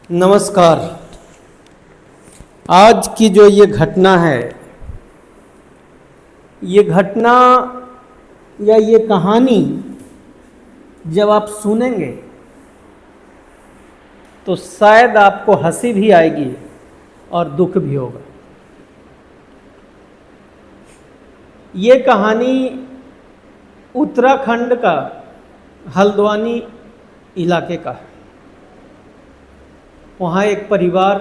नमस्कार। आज की जो ये घटना है, ये घटना या ये कहानी जब आप सुनेंगे तो शायद आपको हंसी भी आएगी और दुख भी होगा। ये कहानी उत्तराखंड का हल्द्वानी इलाके का है। वहाँ एक परिवार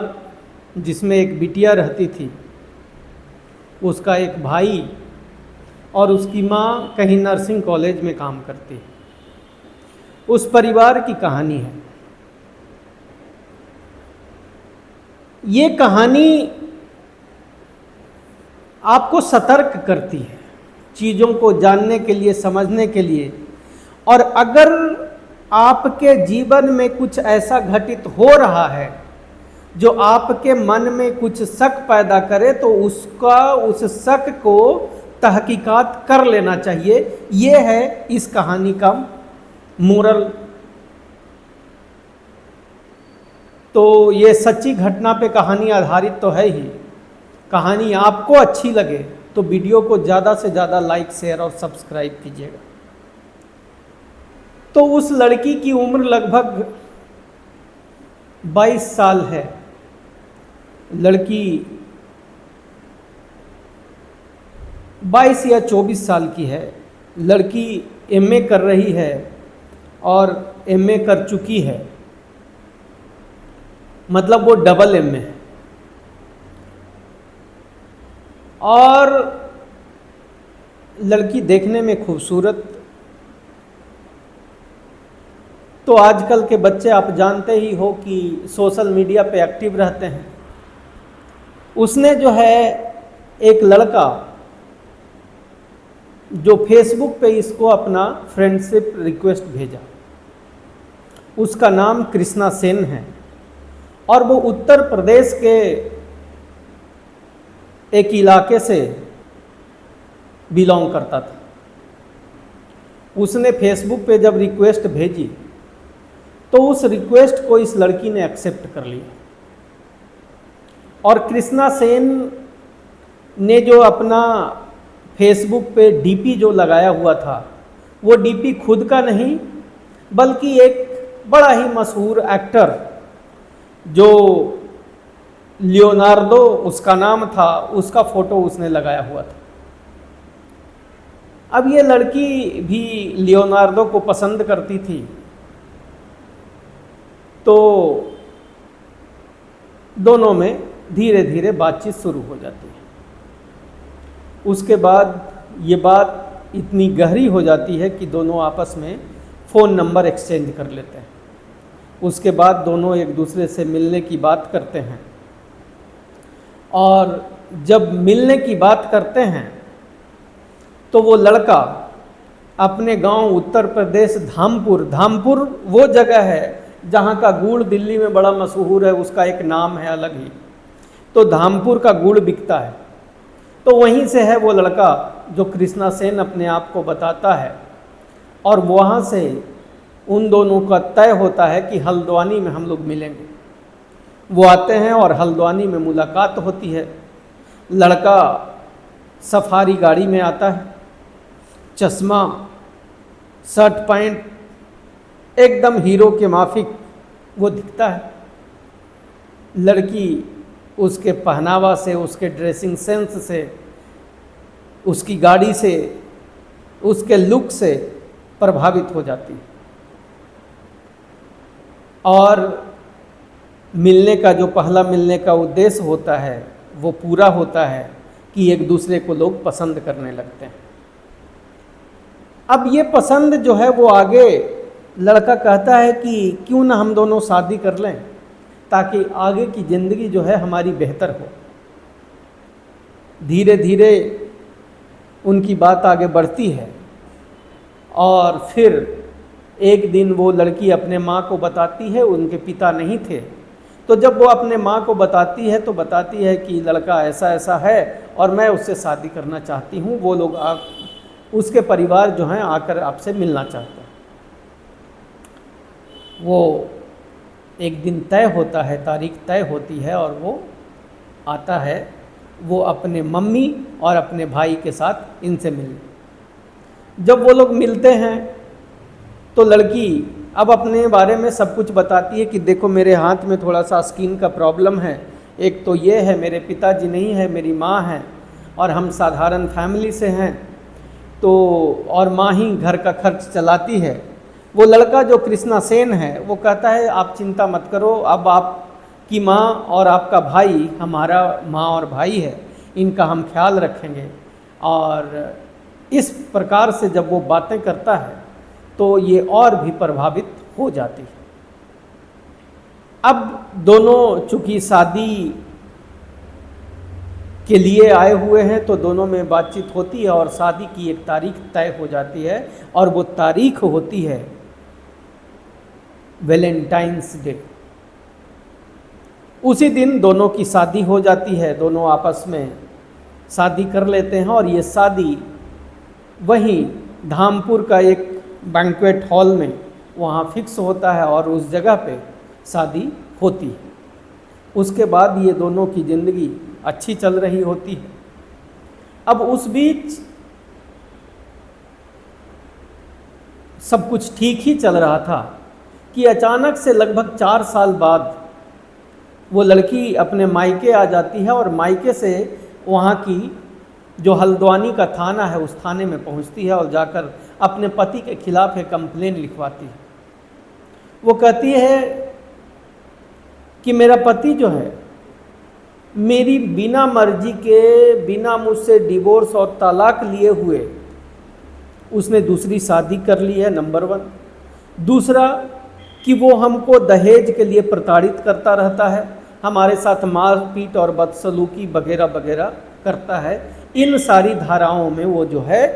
जिसमें एक बिटिया रहती थी, उसका एक भाई और उसकी माँ कहीं नर्सिंग कॉलेज में काम करती है। उस परिवार की कहानी है ये। कहानी आपको सतर्क करती है चीज़ों को जानने के लिए, समझने के लिए। और अगर आपके जीवन में कुछ ऐसा घटित हो रहा है जो आपके मन में कुछ शक पैदा करे, तो उस शक को तहकीकात कर लेना चाहिए। ये है इस कहानी का मोरल। तो ये सच्ची घटना पे कहानी आधारित तो है ही। कहानी आपको अच्छी लगे तो वीडियो को ज़्यादा से ज़्यादा लाइक, शेयर और सब्सक्राइब कीजिएगा। तो उस लड़की की उम्र लगभग 22 साल है। लड़की 22 या 24 साल की है। लड़की एमए कर रही है और एमए कर चुकी है, मतलब वो डबल एमए है। और लड़की देखने में खूबसूरत। तो आजकल के बच्चे आप जानते ही हो कि सोशल मीडिया पे एक्टिव रहते हैं। उसने जो है एक लड़का जो फेसबुक पे इसको अपना फ्रेंडशिप रिक्वेस्ट भेजा, उसका नाम कृष्णा सेन है और वो उत्तर प्रदेश के एक इलाके से बिलोंग करता था। उसने फेसबुक पे जब रिक्वेस्ट भेजी तो उस रिक्वेस्ट को इस लड़की ने एक्सेप्ट कर लिया। और कृष्णा सेन ने जो अपना फेसबुक पे डीपी जो लगाया हुआ था, वो डीपी खुद का नहीं बल्कि एक बड़ा ही मशहूर एक्टर जो लियोनार्डो उसका नाम था, उसका फोटो उसने लगाया हुआ था। अब ये लड़की भी लियोनार्डो को पसंद करती थी, तो दोनों में धीरे धीरे बातचीत शुरू हो जाती है। उसके बाद ये बात इतनी गहरी हो जाती है कि दोनों आपस में फ़ोन नंबर एक्सचेंज कर लेते हैं। उसके बाद दोनों एक दूसरे से मिलने की बात करते हैं और जब मिलने की बात करते हैं तो वो लड़का अपने गांव उत्तर प्रदेश धामपुर वो जगह है जहाँ का गुड़ दिल्ली में बड़ा मशहूर है, उसका एक नाम है अलग ही। तो धामपुर का गुड़ बिकता है, तो वहीं से है वो लड़का जो कृष्णा सेन अपने आप को बताता है। और वहाँ से उन दोनों का तय होता है कि हल्द्वानी में हम लोग मिलेंगे। वो आते हैं और हल्द्वानी में मुलाकात होती है। लड़का सफारी गाड़ी में आता है, चश्मा, शर्ट पैंट, एकदम हीरो के माफिक वो दिखता है। लड़की उसके पहनावा से, उसके ड्रेसिंग सेंस से, उसकी गाड़ी से, उसके लुक से प्रभावित हो जाती है। और मिलने का जो पहला मिलने का उद्देश्य होता है वो पूरा होता है कि एक दूसरे को लोग पसंद करने लगते हैं। अब ये पसंद जो है वो आगे लड़का कहता है कि क्यों ना हम दोनों शादी कर लें ताकि आगे की ज़िंदगी जो है हमारी बेहतर हो। धीरे धीरे उनकी बात आगे बढ़ती है और फिर एक दिन वो लड़की अपने माँ को बताती है, उनके पिता नहीं थे। तो जब वो अपने माँ को बताती है तो बताती है कि लड़का ऐसा ऐसा है और मैं उससे शादी करना चाहती हूँ। वो लोग उसके परिवार जो हैं आकर आपसे मिलना चाहते हैं। वो एक दिन तय होता है, तारीख तय होती है और वो आता है, वो अपने मम्मी और अपने भाई के साथ इनसे मिलने। जब वो लोग मिलते हैं तो लड़की अब अपने बारे में सब कुछ बताती है कि देखो मेरे हाथ में थोड़ा सा स्किन का प्रॉब्लम है, एक तो ये है, मेरे पिताजी नहीं है, मेरी माँ है और हम साधारण फैमिली से हैं, तो और माँ ही घर का खर्च चलाती है। वो लड़का जो कृष्णा सेन है वो कहता है आप चिंता मत करो, अब आपकी माँ और आपका भाई हमारा माँ और भाई है, इनका हम ख्याल रखेंगे। और इस प्रकार से जब वो बातें करता है तो ये और भी प्रभावित हो जाती है। अब दोनों चूंकि शादी के लिए आए हुए हैं तो दोनों में बातचीत होती है और शादी की एक तारीख तय हो जाती है और वो तारीख होती है वैलेंटाइंस डे। उसी दिन दोनों की शादी हो जाती है, दोनों आपस में शादी कर लेते हैं और ये शादी वहीं धामपुर का एक बैंक्वेट हॉल में वहाँ फिक्स होता है और उस जगह पे शादी होती है। उसके बाद ये दोनों की ज़िंदगी अच्छी चल रही होती है। अब उस बीच सब कुछ ठीक ही चल रहा था कि अचानक से लगभग 4 साल बाद वो लड़की अपने मायके आ जाती है और मायके से वहाँ की जो हल्द्वानी का थाना है उस थाने में पहुँचती है और जाकर अपने पति के खिलाफ एक कंप्लेन लिखवाती है। वो कहती है कि मेरा पति जो है मेरी बिना मर्जी के, बिना मुझसे डिवोर्स और तलाक लिए हुए उसने दूसरी शादी कर ली है, नंबर 1। दूसरा कि वो हमको दहेज के लिए प्रताड़ित करता रहता है, हमारे साथ मारपीट और बदसलूकी वगैरह वगैरह करता है। इन सारी धाराओं में वो जो है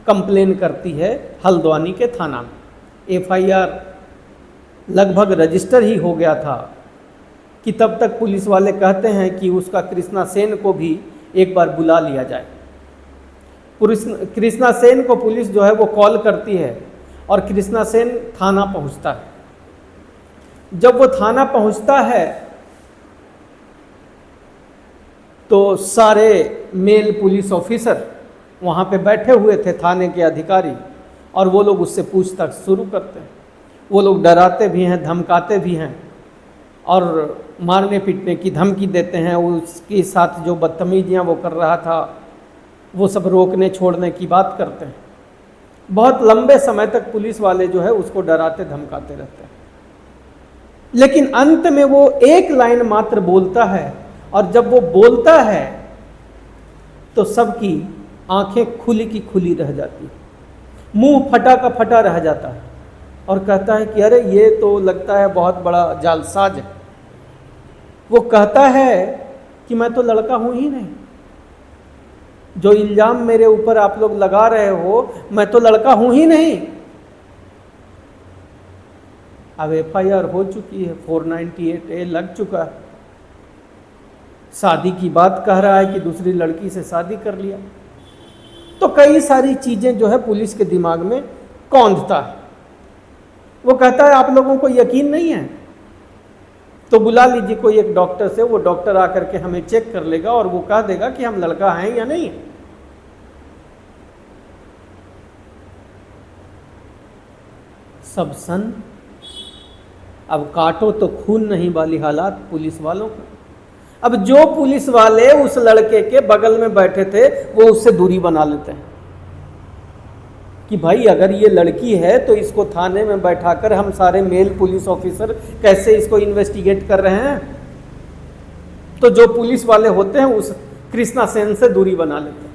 कंप्लेन करती है हल्द्वानी के थाना में। FIR लगभग रजिस्टर ही हो गया था कि तब तक पुलिस वाले कहते हैं कि उसका कृष्णा सेन को भी एक बार बुला लिया जाए। कृष्णा सेन को पुलिस जो है वो कॉल करती है और कृष्णा सेन थाना पहुंचता है। जब वो थाना पहुंचता है तो सारे मेल पुलिस ऑफिसर वहाँ पे बैठे हुए थे, थाने के अधिकारी, और वो लोग उससे पूछताछ शुरू करते हैं। वो लोग डराते भी हैं, धमकाते भी हैं और मारने पीटने की धमकी देते हैं। उसके साथ जो बदतमीजियाँ वो कर रहा था वो सब रोकने छोड़ने की बात करते हैं। बहुत लंबे समय तक पुलिस वाले जो है उसको डराते धमकाते रहते हैं, लेकिन अंत में वो एक लाइन मात्र बोलता है और जब वो बोलता है तो सबकी आंखें खुली की खुली रह जाती, मुंह फटा का फटा रह जाता है और कहता है कि अरे ये तो लगता है बहुत बड़ा जालसाज है। वो कहता है कि मैं तो लड़का हूं ही नहीं, जो इल्जाम मेरे ऊपर आप लोग लगा रहे हो मैं तो लड़का हूं ही नहीं। अब FIR हो चुकी है, 498A लग चुका है, शादी की बात कह रहा है कि दूसरी लड़की से शादी कर लिया। तो कई सारी चीजें जो है पुलिस के दिमाग में कौंधता है। वो कहता है आप लोगों को यकीन नहीं है तो बुला लीजिए कोई एक डॉक्टर से, वो डॉक्टर आकर के हमें चेक कर लेगा और वो कह देगा कि हम लड़का हैं या नहीं है। सब सन, अब काटो तो खून नहीं वाली हालात पुलिस वालों को। अब जो पुलिस वाले उस लड़के के बगल में बैठे थे वो उससे दूरी बना लेते हैं कि भाई अगर ये लड़की है तो इसको थाने में बैठाकर हम सारे मेल पुलिस ऑफिसर कैसे इसको इन्वेस्टिगेट कर रहे हैं। तो जो पुलिस वाले होते हैं उस कृष्णा सेन से दूरी बना लेते हैं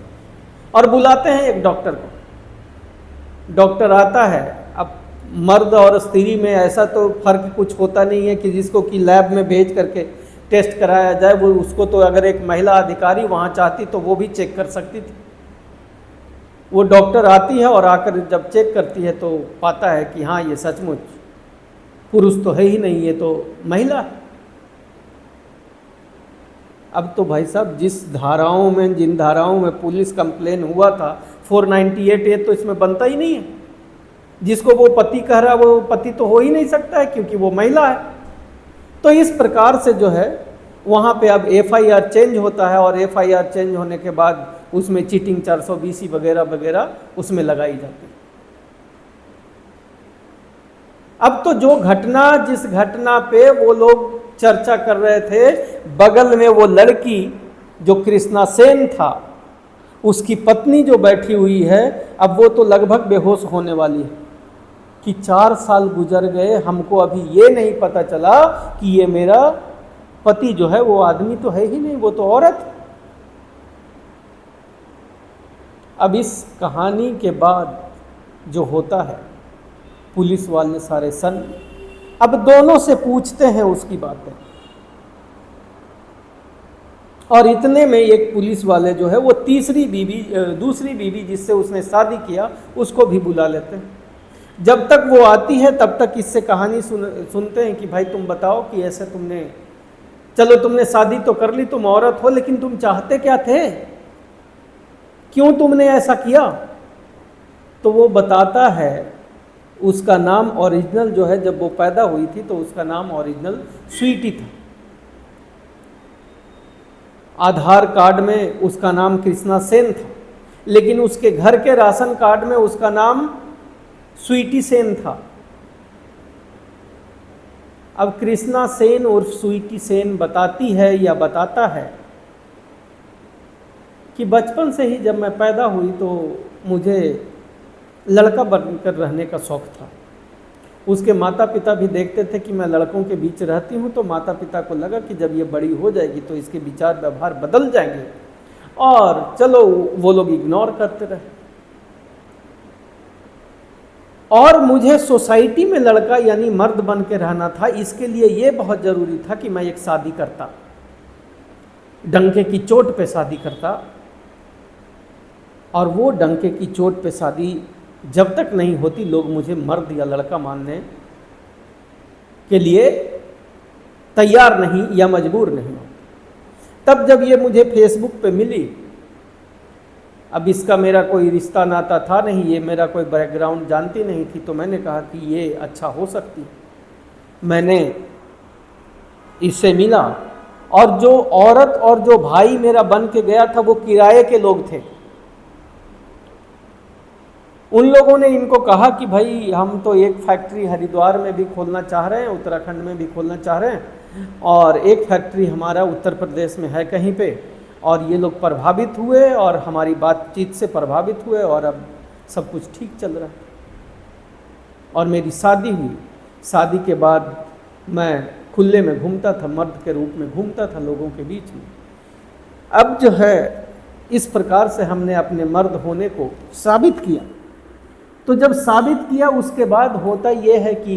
और बुलाते हैं एक डॉक्टर को। डॉक्टर आता है। अब मर्द और स्त्री में ऐसा तो फर्क कुछ होता नहीं है कि जिसको कि लैब में भेज करके टेस्ट कराया जाए, वो उसको तो अगर एक महिला अधिकारी वहाँ चाहती तो वो भी चेक कर सकती थी। वो डॉक्टर आती है और आकर जब चेक करती है तो पाता है कि हाँ ये सचमुच पुरुष तो है ही नहीं, ये तो महिला है। अब तो भाई साहब जिन धाराओं में पुलिस कंप्लेन हुआ था 498A तो इसमें बनता ही नहीं है। जिसको वो पति कह रहा है वो पति तो हो ही नहीं सकता है क्योंकि वो महिला है। तो इस प्रकार से जो है वहाँ पे अब एफआईआर चेंज होता है और एफआईआर चेंज होने के बाद उसमें चीटिंग 420 वगैरह वगैरह उसमें लगाई जाती है। अब तो जो घटना, जिस घटना पे वो लोग चर्चा कर रहे थे, बगल में वो लड़की जो कृष्णा सेन था उसकी पत्नी जो बैठी हुई है, अब वो तो लगभग बेहोश होने वाली है कि 4 साल गुजर गए, हमको अभी ये नहीं पता चला कि ये मेरा पति जो है वो आदमी तो है ही नहीं, वो तो औरत है। अब इस कहानी के बाद जो होता है, पुलिस वाले सारे सन अब दोनों से पूछते हैं उसकी बातें, और इतने में एक पुलिस वाले जो है वो दूसरी बीवी जिससे उसने शादी किया उसको भी बुला लेते हैं। जब तक वो आती है तब तक इससे कहानी सुनते हैं कि भाई तुम बताओ कि ऐसे तुमने शादी तो कर ली, तुम औरत हो, लेकिन तुम चाहते क्या थे, क्यों तुमने ऐसा किया? तो वो बताता है उसका नाम ओरिजिनल जो है, जब वो पैदा हुई थी तो उसका नाम ओरिजिनल स्वीटी था। आधार कार्ड में उसका नाम कृष्णा सेन था, लेकिन उसके घर के राशन कार्ड में उसका नाम स्वीटी सेन था। अब कृष्णा सेन उर्फ स्वीटी सेन बताती है या बताता है कि बचपन से ही जब मैं पैदा हुई तो मुझे लड़का बनकर रहने का शौक़ था। उसके माता पिता भी देखते थे कि मैं लड़कों के बीच रहती हूँ, तो माता पिता को लगा कि जब ये बड़ी हो जाएगी तो इसके विचार व्यवहार बदल जाएंगे, और चलो वो लोग इग्नोर करते रहे। और मुझे सोसाइटी में लड़का यानी मर्द बन के रहना था, इसके लिए ये बहुत ज़रूरी था कि मैं एक शादी करता, डंके की चोट पे शादी करता, और वो डंके की चोट पे शादी जब तक नहीं होती लोग मुझे मर्द या लड़का मानने के लिए तैयार नहीं या मजबूर नहीं होते। तब जब ये मुझे फेसबुक पे मिली, अब इसका मेरा कोई रिश्ता नाता था नहीं, ये मेरा कोई बैकग्राउंड जानती नहीं थी, तो मैंने कहा कि ये अच्छा हो सकती है। मैंने इससे मिला, और जो औरत और जो भाई मेरा बन के गया था वो किराए के लोग थे। उन लोगों ने इनको कहा कि भाई हम तो एक फैक्ट्री हरिद्वार में भी खोलना चाह रहे हैं, उत्तराखंड में भी खोलना चाह रहे हैं, और एक फैक्ट्री हमारा उत्तर प्रदेश में है कहीं पे, और ये लोग प्रभावित हुए और हमारी बातचीत से प्रभावित हुए और अब सब कुछ ठीक चल रहा है। और मेरी शादी हुई। शादी के बाद मैं खुले में घूमता था, मर्द के रूप में घूमता था लोगों के बीच में। अब जो है इस प्रकार से हमने अपने मर्द होने को साबित किया। तो जब साबित किया उसके बाद होता यह है कि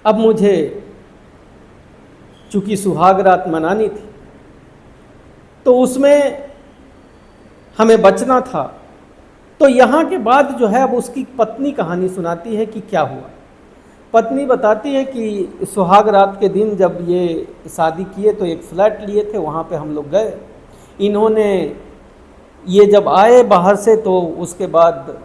अब मुझे चूंकि सुहाग रात मनानी थी तो उसमें हमें बचना था। तो यहाँ के बाद जो है अब उसकी पत्नी कहानी सुनाती है कि क्या हुआ। पत्नी बताती है कि सुहाग रात के दिन जब ये शादी किए तो एक फ्लैट लिए थे, वहाँ पे हम लोग गए। इन्होंने ये जब आए बाहर से तो उसके बाद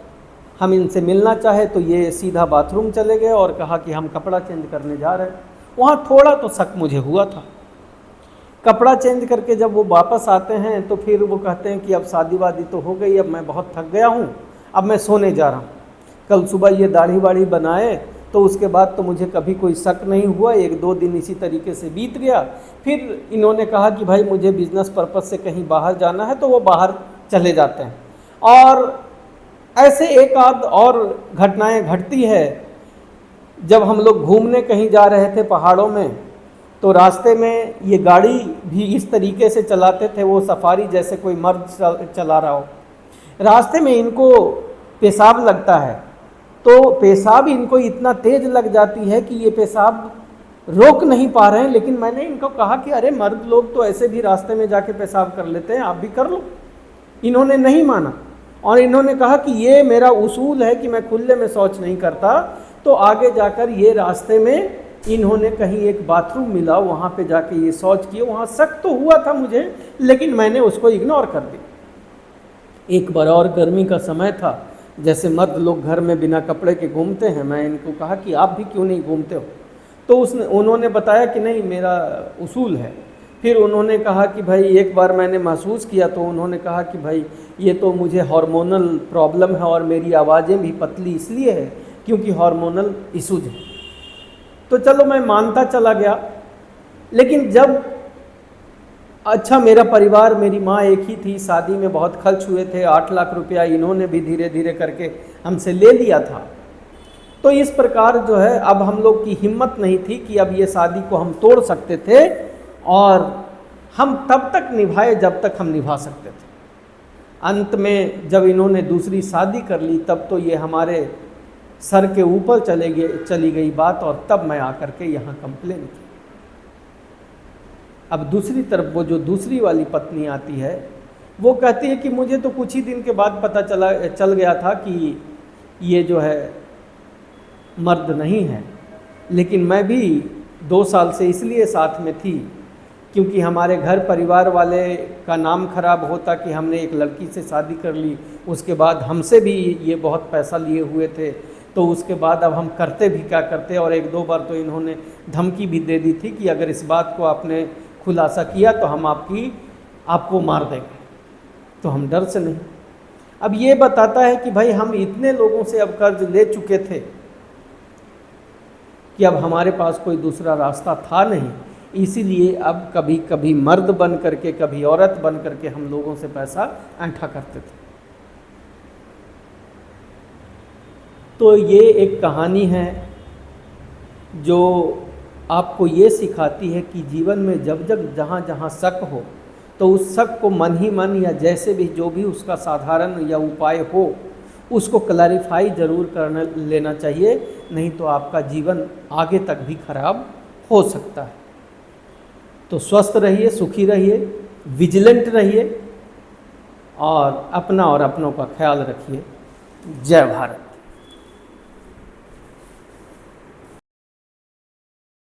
हम इनसे मिलना चाहे तो ये सीधा बाथरूम चले गए और कहा कि हम कपड़ा चेंज करने जा रहे हैं। वहाँ थोड़ा तो शक मुझे हुआ था। कपड़ा चेंज करके जब वो वापस आते हैं तो फिर वो कहते हैं कि अब शादी वादी तो हो गई, अब मैं बहुत थक गया हूँ, अब मैं सोने जा रहा हूँ। कल सुबह ये दाढ़ी वाढ़ी बनाए तो उसके बाद तो मुझे कभी कोई शक नहीं हुआ। 1-2 दिन इसी तरीके से बीत गया। फिर इन्होंने कहा कि भाई मुझे बिजनेस पर्पज़ से कहीं बाहर जाना है, तो वो बाहर चले जाते हैं। और ऐसे एक आध और घटनाएं घटती है। जब हम लोग घूमने कहीं जा रहे थे पहाड़ों में तो रास्ते में ये गाड़ी भी इस तरीके से चलाते थे, वो सफारी जैसे कोई मर्द चला रहा हो। रास्ते में इनको पेशाब लगता है तो पेशाब इनको इतना तेज़ लग जाती है कि ये पेशाब रोक नहीं पा रहे हैं। लेकिन मैंने इनको कहा कि अरे मर्द लोग तो ऐसे भी रास्ते में जाके पेशाब कर लेते हैं, आप भी कर लो। इन्होंने नहीं माना और इन्होंने कहा कि ये मेरा उसूल है कि मैं खुले में शौच नहीं करता। तो आगे जाकर ये रास्ते में इन्होंने कहीं एक बाथरूम मिला, वहाँ पे जाके ये शौच किए। वहाँ शक तो हुआ था मुझे, लेकिन मैंने उसको इग्नोर कर दिया। एक बार और गर्मी का समय था जैसे मर्द लोग घर में बिना कपड़े के घूमते हैं, मैं इनको कहा कि आप भी क्यों नहीं घूमते हो, तो उन्होंने बताया कि नहीं मेरा उसूल है। फिर उन्होंने कहा कि भाई एक बार मैंने महसूस किया, तो उन्होंने कहा कि भाई ये तो मुझे हार्मोनल प्रॉब्लम है और मेरी आवाज़ें भी पतली इसलिए है क्योंकि हार्मोनल इशूज है। तो चलो मैं मानता चला गया, लेकिन जब अच्छा मेरा परिवार, मेरी माँ एक ही थी, शादी में बहुत खर्च हुए थे, 8 लाख रुपया इन्होंने भी धीरे धीरे करके हमसे ले लिया था। तो इस प्रकार जो है अब हम लोग की हिम्मत नहीं थी कि अब ये शादी को हम तोड़ सकते थे, और हम तब तक निभाए जब तक हम निभा सकते थे। अंत में जब इन्होंने दूसरी शादी कर ली तब तो ये हमारे सर के ऊपर चली गई बात, और तब मैं आकर के यहाँ कंप्लेन की। अब दूसरी तरफ वो जो दूसरी वाली पत्नी आती है, वो कहती है कि मुझे तो कुछ ही दिन के बाद पता चल गया था कि ये जो है मर्द नहीं है, लेकिन मैं भी 2 साल से इसलिए साथ में थी क्योंकि हमारे घर परिवार वाले का नाम खराब होता कि हमने एक लड़की से शादी कर ली, उसके बाद हमसे भी ये बहुत पैसा लिए हुए थे, तो उसके बाद अब हम करते भी क्या करते। और 1-2 बार तो इन्होंने धमकी भी दे दी थी कि अगर इस बात को आपने खुलासा किया तो हम आपको मार देंगे, तो हम डर से नहीं। अब ये बताता है कि भाई हम इतने लोगों से अब कर्ज ले चुके थे कि अब हमारे पास कोई दूसरा रास्ता था नहीं, इसीलिए अब कभी कभी मर्द बन करके, कभी औरत बन करके हम लोगों से पैसा ऐंठा करते थे। तो ये एक कहानी है जो आपको ये सिखाती है कि जीवन में जब जब जहाँ जहाँ शक हो तो उस शक को मन ही मन या जैसे भी जो भी उसका साधारण या उपाय हो उसको क्लैरिफाई ज़रूर करना लेना चाहिए, नहीं तो आपका जीवन आगे तक भी खराब हो सकता है। तो स्वस्थ रहिए, सुखी रहिए, विजिलेंट रहिए और अपना और अपनों का ख्याल रखिए। जय भारत।